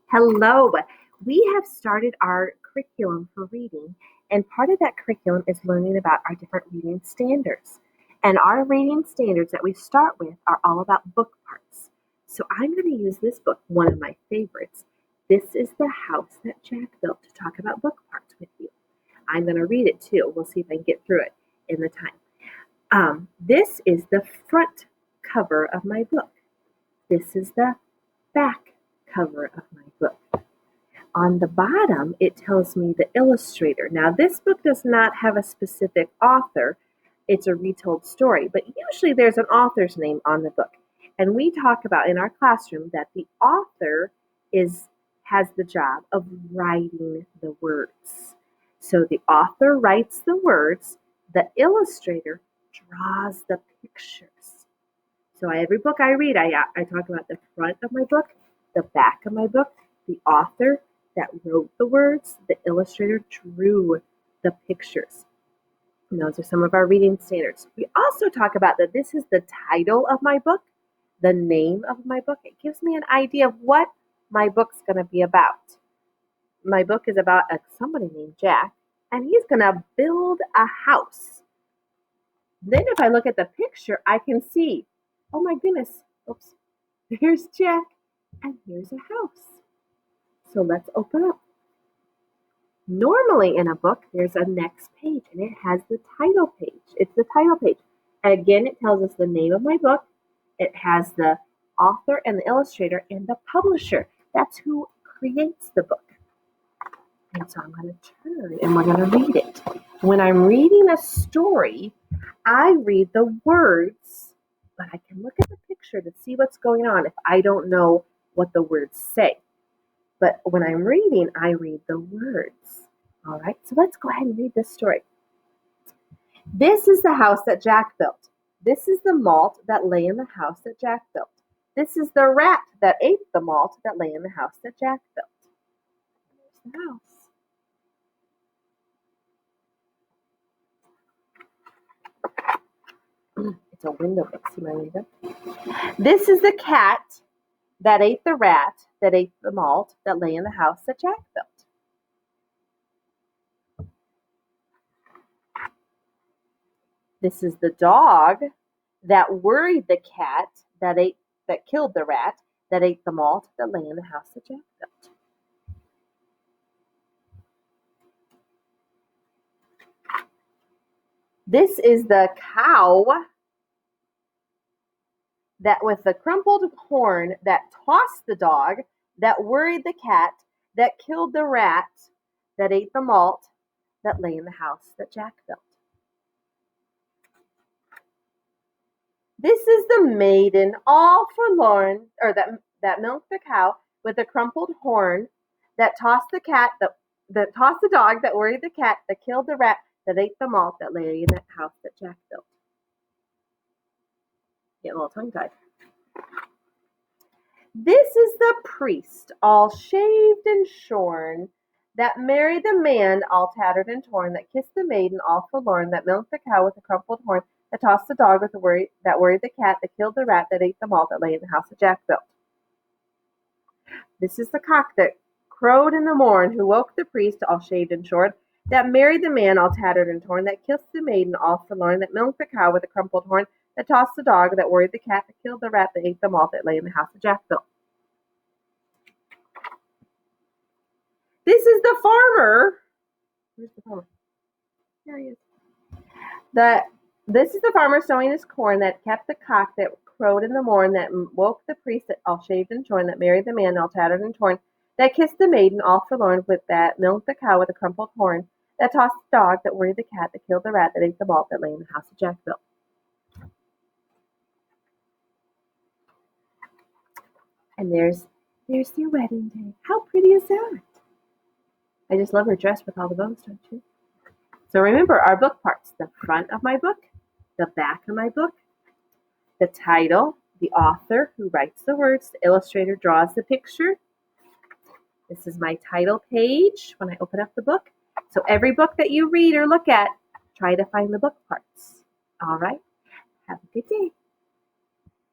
Hello. We have started our curriculum for reading, and part of that curriculum is learning about our different reading standards. And our reading standards that we start with are all about book parts. So I'm going to use this book, one of my favorites. This is The House That Jack Built, to talk about book parts with you. I'm going to read it too. We'll see if I can get through it in the time. This is the front cover of my book. This is the back cover of my book. On the bottom, it tells me the illustrator. Now, this book does not have a specific author. It's a retold story, but usually there's an author's name on the book. And we talk about in our classroom that the author has the job of writing the words. So the author writes the words, the illustrator draws the pictures. So every book I read, I talk about the front of my book, the back of my book, the author that wrote the words, the illustrator drew the pictures. And those are some of our reading standards. We also talk about that this is the title of my book, the name of my book. It gives me an idea of what my book's going to be about. My book is about somebody named Jack, and he's going to build a house. Then if I look at the picture, I can see, oh my goodness, oops, there's Jack, and here's a house. So let's open up. Normally in a book, there's a next page, and it has the title page. It's the title page. And again, it tells us the name of my book. It has the author and the illustrator and the publisher. That's who creates the book. And so I'm going to turn, and we're going to read it. When I'm reading a story, I read the words, but I can look at the picture to see what's going on if I don't know what the words say. But when I'm reading, I read the words. All right, so let's go ahead and read this story. This is the house that Jack built. This is the malt that lay in the house that Jack built. This is the rat that ate the malt that lay in the house that Jack built. There's the house. It's a window book. See my window? This is the cat that ate the rat that ate the malt that lay in the house that Jack built. This is the dog that worried the cat that killed the rat that ate the malt that lay in the house that Jack built. This is the cow that with the crumpled horn that tossed the dog, that worried the cat, that killed the rat, that ate the malt, that lay in the house that Jack built. This is the maiden, all forlorn, or that milked the cow with a crumpled horn, that tossed the cat, that tossed the dog, that worried the cat, that killed the rat, that ate the malt, that lay in the house that Jack built. Get a little tongue-tied. This is the priest, all shaved and shorn, that married the man, all tattered and torn, that kissed the maiden, all forlorn, that milked the cow with a crumpled horn, that tossed the dog that worried the cat, that killed the rat, that ate the malt, that lay in the house that Jack built. This is the cock that crowed in the morn, who woke the priest, all shaved and shorn, that married the man, all tattered and torn, that kissed the maiden, all forlorn, that milked the cow with a crumpled horn, that tossed the dog, that worried the cat, that killed the rat, that ate the malt, that lay in the house that Jack built. This is the farmer. Where's the farmer? There he is. This is the farmer sowing his corn, that kept the cock that crowed in the morn, that woke the priest, that all shaved and shorn, that married the man, all tattered and torn, that kissed the maiden, all forlorn, with that milked the cow with a crumpled horn, that tossed the dog, that worried the cat, that killed the rat, that ate the malt, that lay in the house that Jack built. And there's their wedding day. How pretty is that? I just love her dress with all the bows, don't you? So remember our book parts: the front of my book, the back of my book, the title, the author who writes the words, the illustrator draws the picture. This is my title page when I open up the book. So every book that you read or look at, try to find the book parts. All right? Have a good day.